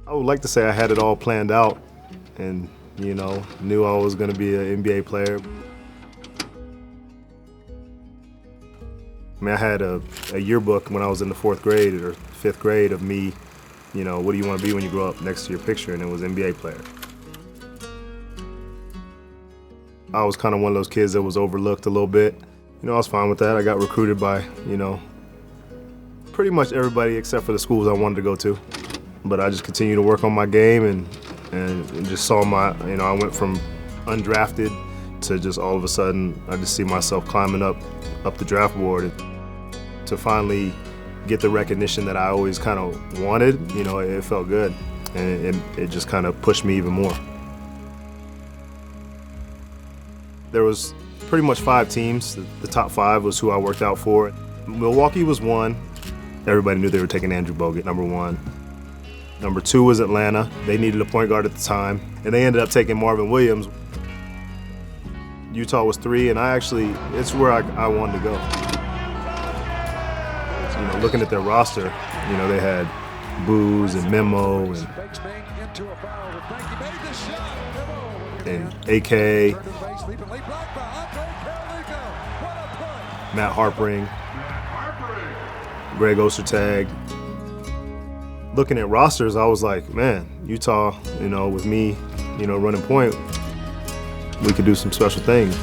I would like to say I had it all planned out and, knew I was going to be an NBA player. I had a yearbook when I was in the 4th grade or 5th grade of me, what do you want to be when you grow up, next to your picture, and it was NBA player. I was kind of one of those kids that was overlooked a little bit. I was fine with that. I got recruited by, pretty much everybody except for the schools I wanted to go to. But I just continued to work on my game and just saw I went from undrafted to just all of a sudden, I just see myself climbing up the draft board to finally get the recognition that I always kind of wanted. It felt good, and it just kind of pushed me even more. There was pretty much 5 teams. The top 5 was who I worked out for. Milwaukee was one. Everybody knew they were taking Andrew Bogut, number 1. Number 2 was Atlanta. They needed a point guard at the time, and they ended up taking Marvin Williams. Utah was 3, and it's where I wanted to go. Looking at their roster, they had Booz and Memo and AK, Matt Harpering, Greg Ostertag. Looking at rosters, I was like, man, Utah, with me, running point, we could do some special things.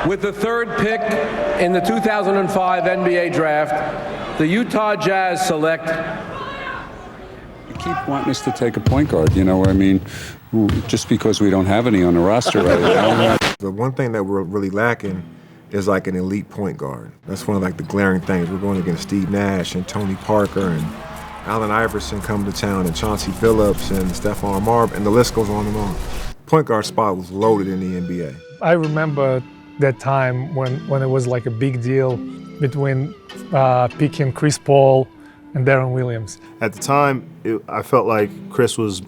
With the 3rd pick in the 2005 NBA draft, the Utah Jazz select. You keep wanting us to take a point guard, just because we don't have any on the roster right now. The one thing that we're really lacking is like an elite point guard. That's one of the glaring things. We're going against Steve Nash and Tony Parker and Allen Iverson coming to town and Chauncey Billups and Stephon Marbury, and the list goes on and on. Point guard spot was loaded in the NBA. I remember that time when it was like a big deal between picking Chris Paul and Deron Williams. At the time, I felt like Chris was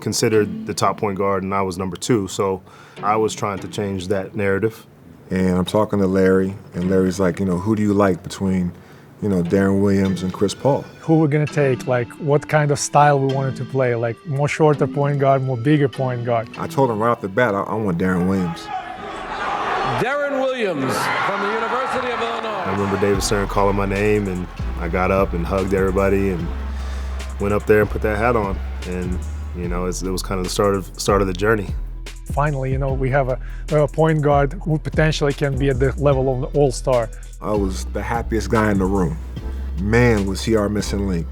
considered the top point guard and I was number 2, so I was trying to change that narrative. And I'm talking to Larry, and Larry's like, who do you like between, Deron Williams and Chris Paul? Who we're gonna take, what kind of style we wanted to play, more shorter point guard, more bigger point guard. I told him right off the bat, I want Deron Williams. Deron Williams from the University of Illinois. I remember David Stern calling my name, and I got up and hugged everybody and went up there and put that hat on. And, it was kind of the start of the journey. Finally, we have a point guard who potentially can be at the level of the all-star. I was the happiest guy in the room. Man, was he our missing link.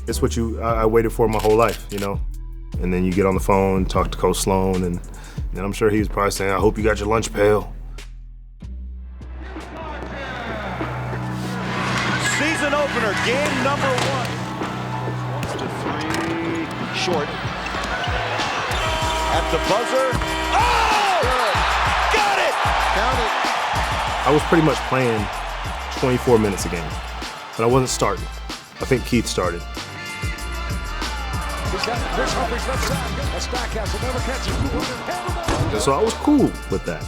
It's what I waited for my whole life, And then you get on the phone, talk to Coach Sloan, and I'm sure he was probably saying, I hope you got your lunch pail. Season opener, game number 1. 1 to 3, short. At the buzzer. Oh! Got it! Count it. I was pretty much playing 24 minutes a game, but I wasn't starting. I think Keith started. And so I was cool with that.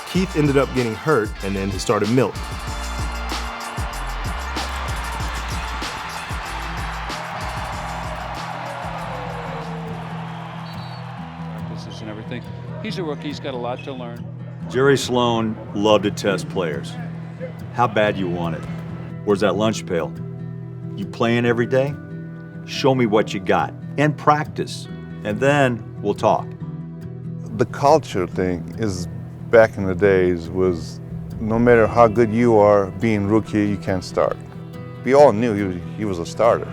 Keith ended up getting hurt, and then he started Milt. Practices and everything. He's a rookie. He's got a lot to learn. Jerry Sloan loved to test players. How bad you want it? Where's that lunch pail? You playing every day? Show me what you got and practice, and then we'll talk. The culture thing is, back in the days, was no matter how good you are, being rookie, you can't start. We all knew he was a starter.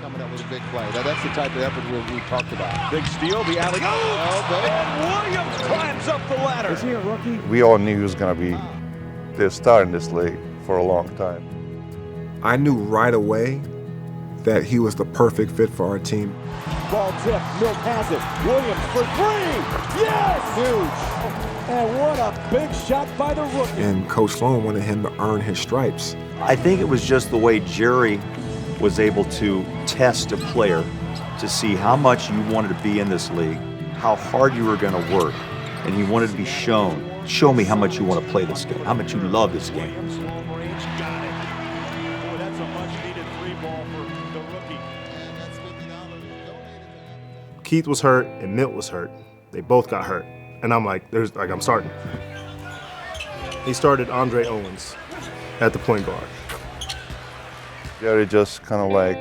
Coming up with a big play. That's the type of effort we talked about. Big steal, the alley. And Williams climbs up the ladder. Is he a rookie? We all knew he was going to be the star in this league for a long time. I knew right away that he was the perfect fit for our team. Ball tip, Milt has it. Williams for 3. Yes! Huge. And what a big shot by the rookie. And Coach Sloan wanted him to earn his stripes. I think it was just the way Jerry was able to test a player to see how much you wanted to be in this league, how hard you were going to work, and he wanted to be shown. Show me how much you want to play this game, how much you love this game. Keith was hurt and Milt was hurt. They both got hurt. And I'm like, I'm starting. He started Andre Owens at the point guard. Jerry just kind of like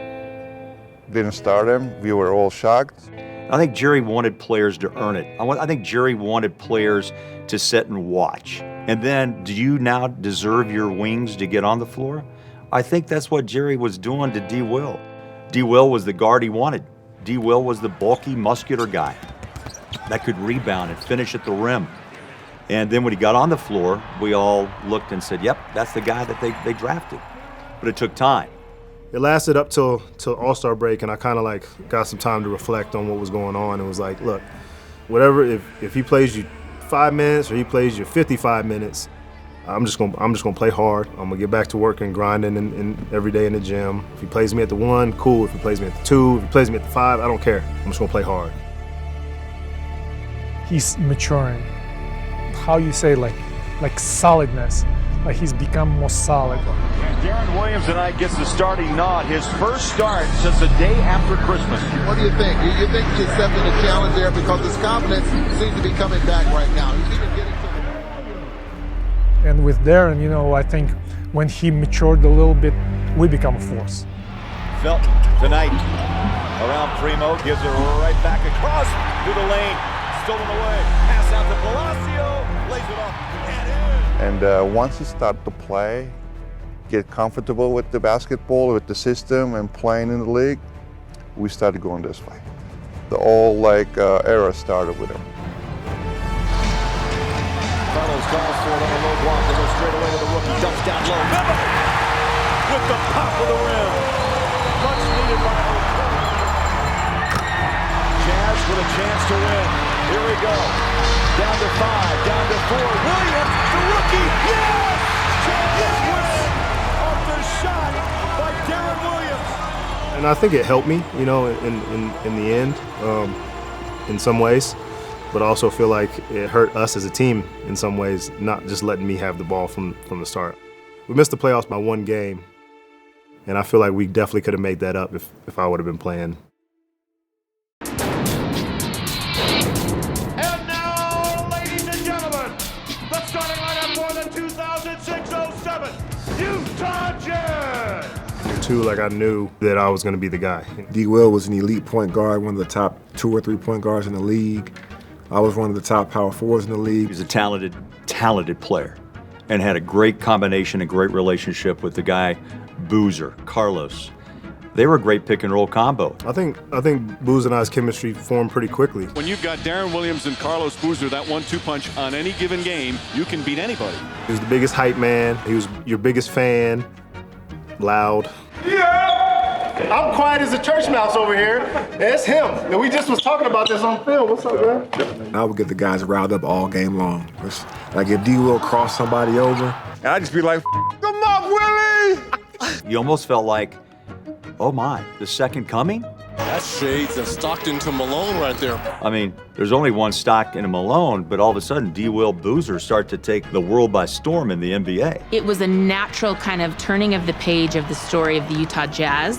didn't start him. We were all shocked. I think Jerry wanted players to earn it. I think Jerry wanted players to sit and watch. And then, do you now deserve your wings to get on the floor? I think that's what Jerry was doing to D. Will. D. Will was the guard he wanted. D. Will was the bulky, muscular guy that could rebound and finish at the rim. And then when he got on the floor, we all looked and said, yep, that's the guy that they drafted. But it took time. It lasted up till All-Star break, and I kind of like got some time to reflect on what was going on. It was like, look, whatever, if he plays you 5 minutes or he plays you 55 minutes, I'm just gonna play hard. I'm gonna get back to work and grinding and every day in the gym. If he plays me at the 1, cool. If he plays me at the 2, if he plays me at the 5, I don't care. I'm just gonna play hard. He's maturing. How you say like solidness. Like he's become more solid. And Deron Williams tonight gets the starting nod. His first start since the day after Christmas. What do you think? You think he's accepting the challenge there because his confidence seems to be coming back right now. He's even getting to the... And with Deron, you know, I think when he matured a little bit, we become a force. Felton tonight around Primo, gives it right back across through the lane. Stolen away. Pass out to Palacio. Lays it off. And once he started to play, get comfortable with the basketball, with the system, and playing in the league, we started going this way. The whole era started with him. Carlos calls for it on a low block. They go straight away to the rookie. Dumps down low. Memo with the pop of the rim. Much needed by Jazz with a chance to win. Here we go. Down to 5, down to 4. Williams, the rookie. Yes! Jazz win off the shot by Deron Williams. And I think it helped me, you know, in the end, in some ways. But I also feel like it hurt us as a team in some ways, not just letting me have the ball from the start. We missed the playoffs by 1 game, and I feel like we definitely could have made that up if I would have been playing. And now, ladies and gentlemen, the starting lineup for the 2006-07 Utah Jazz. Too, like I knew that I was going to be the guy. D. Will was an elite point guard, one of the top 2 or 3 point guards in the league. I was one of the top power forwards in the league. He was a talented player and had a great combination, a great relationship with the guy, Boozer, Carlos. They were a great pick and roll combo. I think Boozer and I's chemistry formed pretty quickly. When you've got Deron Williams and Carlos Boozer, that 1-2 punch on any given game, you can beat anybody. He was the biggest hype man. He was your biggest fan. Loud. Yeah! I'm quiet as a church mouse over here. It's him. And we just was talking about this on film. What's up, man? I would get the guys riled up all game long. Like if D. Will crossed somebody over, and I'd just be like, "Come on, Willie!" You almost felt like, oh my, the second coming? That's shades of Stockton to Malone right there. I mean, there's only one Stockton and Malone, but all of a sudden, D. Will Boozer start to take the world by storm in the NBA. It was a natural kind of turning of the page of the story of the Utah Jazz.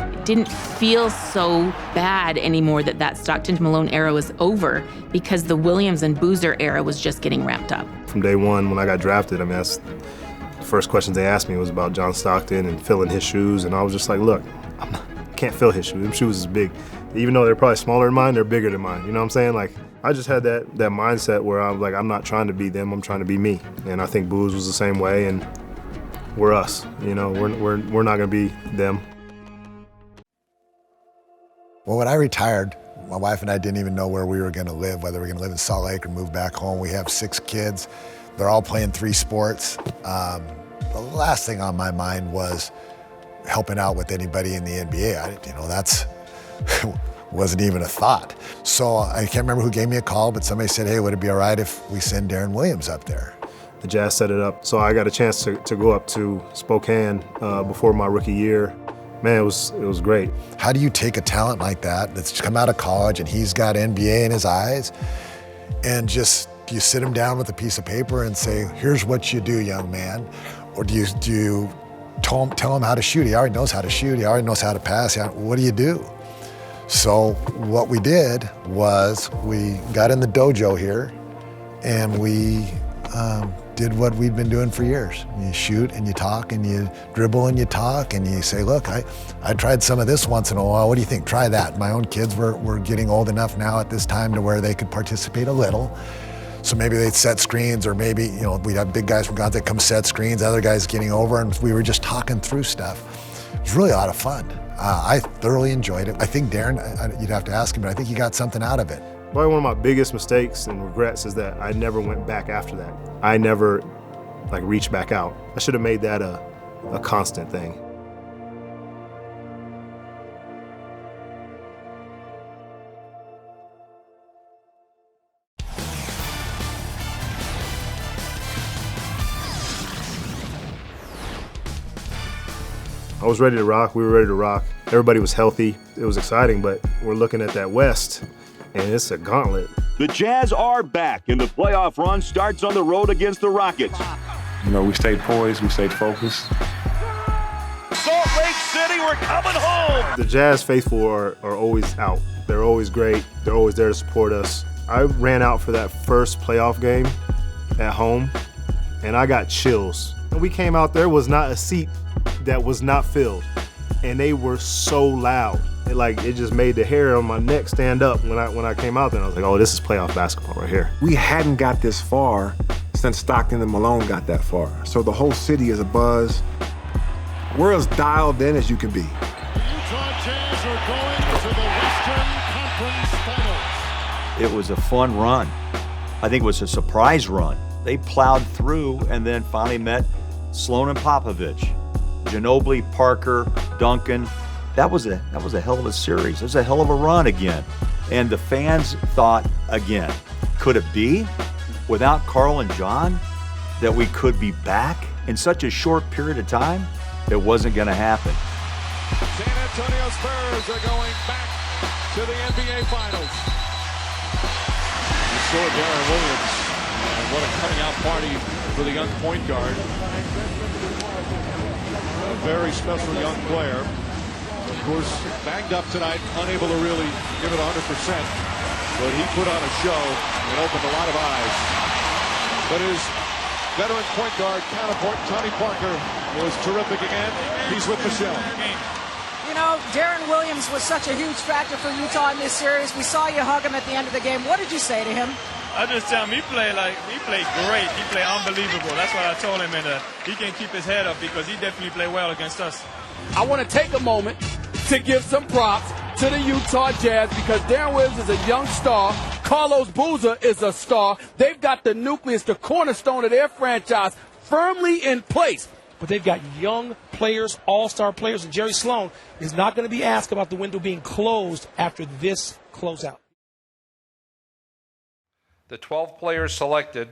It didn't feel so bad anymore that Stockton to Malone era was over because the Williams and Boozer era was just getting ramped up. From day one, when I got drafted, I mean, that's the first questions they asked me was about John Stockton and filling his shoes, and I was just like, look, I can't fill his shoes. Them shoes is big. Even though they're probably smaller than mine, they're bigger than mine. You know what I'm saying? Like, I just had that mindset where I'm like, I'm not trying to be them, I'm trying to be me. And I think Booz was the same way, and we're us. You know, we're not gonna be them. Well, when I retired, my wife and I didn't even know where we were gonna live, whether we were gonna live in Salt Lake or move back home. We have 6 kids. They're all playing 3 sports. The last thing on my mind was helping out with anybody in the NBA. That's wasn't even a thought. So I can't remember who gave me a call, but somebody said, hey, would it be all right if we send Deron Williams up there? The Jazz set it up. So I got a chance to go up to Spokane before my rookie year Man, it was great. How do you take a talent like that that's come out of college and he's got NBA in his eyes, and just do you sit him down with a piece of paper and say, here's what you do, young man? Or do you tell him how to shoot? He already knows how to shoot. He already knows how to pass. What do you do? So what we did was we got in the dojo here and we did what we'd been doing for years. You shoot and you talk and you dribble and you talk and you say, look, I tried some of this once in a while. What do you think? Try that. My own kids were getting old enough now at this time to where they could participate a little. So maybe they'd set screens, or maybe, we'd have big guys from Gonzaga come set screens, other guys getting over, and we were just talking through stuff. It was really a lot of fun. I thoroughly enjoyed it. I think Deron, you'd have to ask him, but I think he got something out of it. Probably one of my biggest mistakes and regrets is that I never went back after that. I never reached back out. I should have made that a constant thing. I was ready to rock. We were ready to rock. Everybody was healthy. It was exciting, but we're looking at that West, and it's a gauntlet. The Jazz are back, and the playoff run starts on the road against the Rockets. We stayed poised, we stayed focused. Salt Lake City, we're coming home! The Jazz faithful are always out. They're always great. They're always there to support us. I ran out for that first playoff game at home, and I got chills. When we came out, there was not a seat that was not filled, and they were so loud. It just made the hair on my neck stand up when I came out there. And I was like, oh, this is playoff basketball right here. We hadn't got this far since Stockton and Malone got that far. So the whole city is abuzz. We're as dialed in as you can be. The Utah Jazz are going to the Western Conference Finals. It was a fun run. I think it was a surprise run. They plowed through and then finally met Sloan and Popovich, Ginobili, Parker, Duncan. That was a hell of a series. It was a hell of a run again. And the fans thought again, could it be without Carl and John that we could be back in such a short period of time? It wasn't going to happen. San Antonio Spurs are going back to the NBA Finals. You saw Deron Williams, and what a coming out party for the young point guard. A very special young player. Of course, banged up tonight, unable to really give it 100%. But he put on a show and opened a lot of eyes. But his veteran point guard counterpart, Tony Parker, was terrific again. He's with Michelle. Deron Williams was such a huge factor for Utah in this series. We saw you hug him at the end of the game. What did you say to him? I just tell him he played great. He played unbelievable. That's what I told him, and he can keep his head up because he definitely played well against us. I want to take a moment to give some props to the Utah Jazz because Deron Williams is a young star. Carlos Boozer is a star. They've got the nucleus, the cornerstone of their franchise firmly in place. But they've got young players, all-star players, and Jerry Sloan is not going to be asked about the window being closed after this closeout. The 12 players selected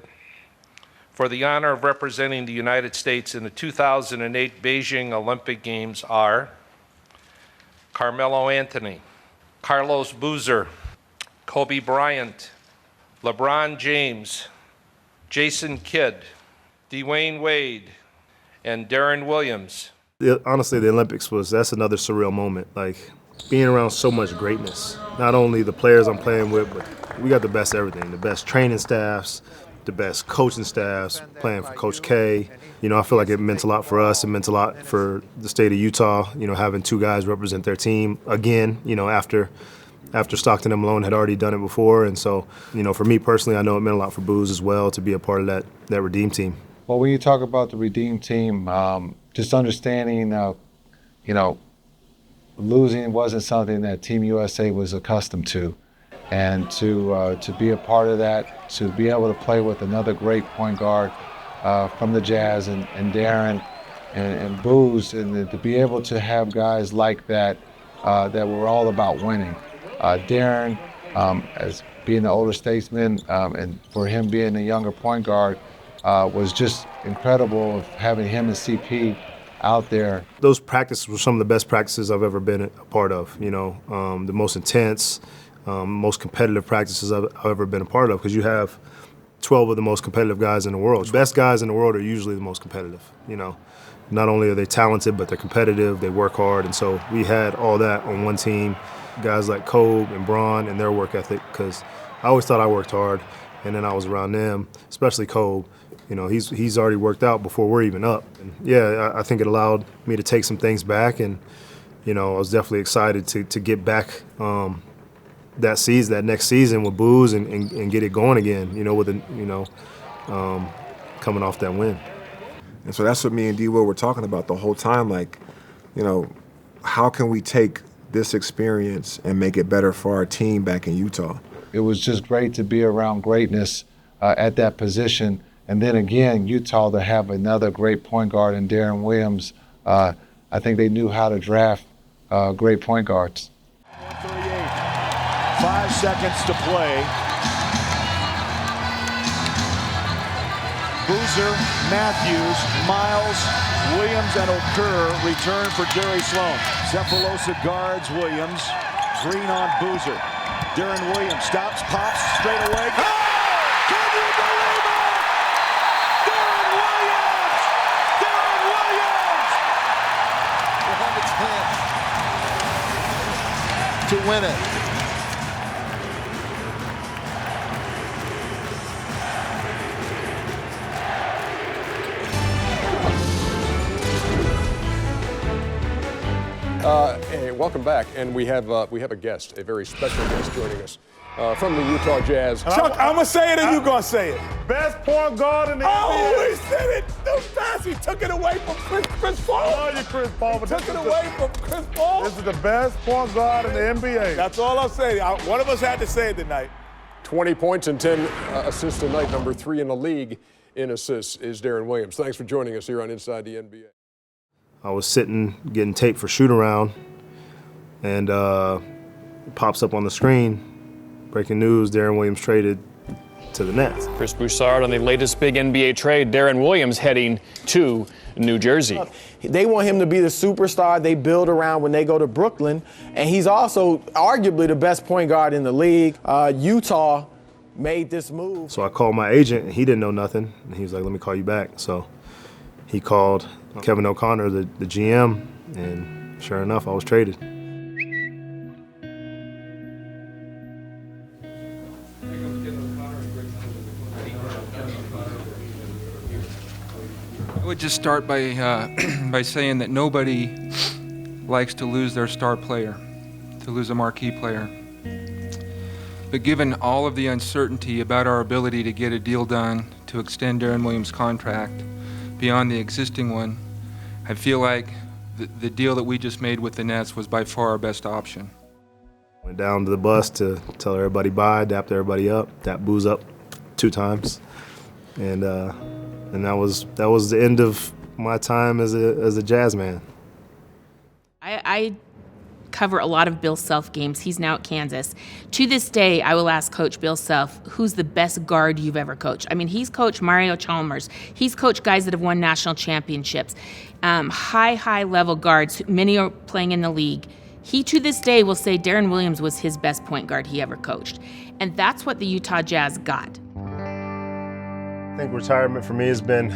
for the honor of representing the United States in the 2008 Beijing Olympic Games are Carmelo Anthony, Carlos Boozer, Kobe Bryant, LeBron James, Jason Kidd, Dwayne Wade, and Deron Williams. Honestly, the Olympics that's another surreal moment. Being around so much greatness. Not only the players I'm playing with, but we got the best everything. The best training staffs, the best coaching staffs, playing for Coach K. I feel like it meant a lot for us. It meant a lot for the state of Utah, having two guys represent their team again, after Stockton and Malone had already done it before. And so, for me personally, I know it meant a lot for Booz as well to be a part of that Redeem team. Well, when you talk about the Redeem team, just understanding, losing wasn't something that Team USA was accustomed to. And to be a part of that, to be able to play with another great point guard from the Jazz and Deron and Booz, and to be able to have guys like that that were all about winning. Deron, as being the older statesman, and for him being the younger point guard, was just incredible of having him and CP out there. Those practices were some of the best practices I've ever been a part of, you know, the most intense, most competitive practices I've ever been a part of, because you have 12 of the most competitive guys in the world. The best guys in the world are usually the most competitive, you know. Not only are they talented, but they're competitive, they work hard, and so we had all that on one team. Guys like Kobe and Bron and their work ethic, because I always thought I worked hard, and then I was around them, especially Kobe. You know, he's already worked out before we're even up. And yeah, I think it allowed me to take some things back, and you know, I was definitely excited to get back that next season with Booz and get it going again. You know, with coming off that win. And so that's what me and D-Will were talking about the whole time. Like, you know, how can we take this experience and make it better for our team back in Utah? It was just great to be around greatness at that position. And then again, Utah to have another great point guard in Deron Williams. I think they knew how to draft great point guards. 1:38, 5 seconds to play. Boozer, Matthews, Miles, Williams, and Okur return for Jerry Sloan. Cephalosha guards Williams. Green on Boozer. Deron Williams stops, pops straight away. Oh! Can you believe it? Deron Williams! Deron Williams! Will have its chance to win it. Hey, welcome back, and we have a guest, a very special guest joining us from the Utah Jazz. Chuck, I'm gonna say it and you gonna say it. Best point guard in the NBA. Oh, he said it. The pass, he took it away from Chris Paul. I love you, Chris Paul. He took it away from Chris Paul. This is the best point guard in the NBA. That's all I'm saying. One of us had to say it tonight. 20 points and 10 assists tonight. Number 3 in the league in assists is Deron Williams. Thanks for joining us here on Inside the NBA. I was sitting getting taped for shoot around, and it pops up on the screen. Breaking news, Deron Williams traded to the Nets. Chris Broussard on the latest big NBA trade. Deron Williams heading to New Jersey. They want him to be the superstar they build around when they go to Brooklyn, and he's also arguably the best point guard in the league. Utah made this move. So I called my agent, and he didn't know nothing. And he was like, let me call you back. So he called Kevin O'Connor, the GM, and sure enough, I was traded. I would just start by by saying that nobody likes to lose their star player, to lose a marquee player. But given all of the uncertainty about our ability to get a deal done to extend Deron Williams' contract beyond the existing one, I feel like the deal that we just made with the Nets was by far our best option. Went down to the bus to tell everybody bye, dapped everybody up, dapped Booz up 2 times, and that was the end of my time as a Jazz man. I cover a lot of Bill Self games. He's now at Kansas. To this day, I will ask Coach Bill Self, who's the best guard you've ever coached? I mean, he's coached Mario Chalmers. He's coached guys that have won national championships. High level guards, many are playing in the league. He, to this day, will say Deron Williams was his best point guard he ever coached. And that's what the Utah Jazz got. I think retirement for me it's been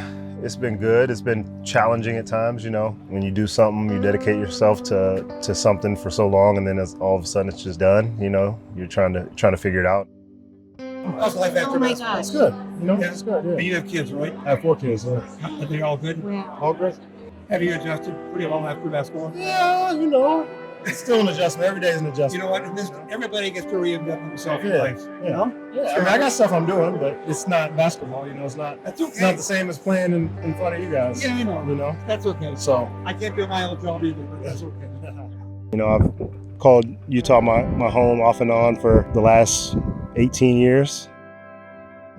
good. It's been challenging at times, you know. When you do something, you dedicate yourself to something for so long, and then all of a sudden it's just done, you know. You're trying to figure it out. How's life after basketball? It's good. You know, it's good, yeah. And you have kids, right? I have 4 kids, yeah. Are they all good? Yeah. All great. Have you adjusted pretty well after basketball? Yeah, you know. It's still an adjustment. Every day is an adjustment. You know what? Everybody gets to reinvent themselves in Yeah, life. yeah. You know? Yeah, I mean, I got stuff I'm doing, but it's not basketball, you know. It's not It's not the same as playing in front of you guys. Yeah, I know. You know? That's okay. So I can't do my old job either, but that's okay. you know, I've called Utah my home off and on for the last 18 years.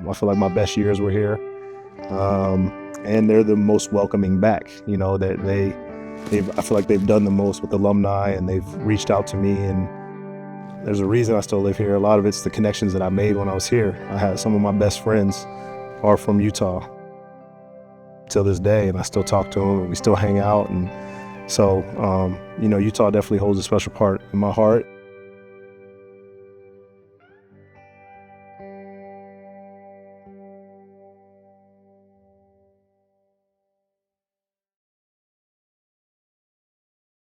I feel like my best years were here. And they're the most welcoming back, you know, that I feel like they've done the most with alumni, and they've reached out to me, and there's a reason I still live here. A lot of it's the connections that I made when I was here. I had some of my best friends are from Utah. till this day, and I still talk to him, and we still hang out. And so, you know, Utah definitely holds a special part in my heart.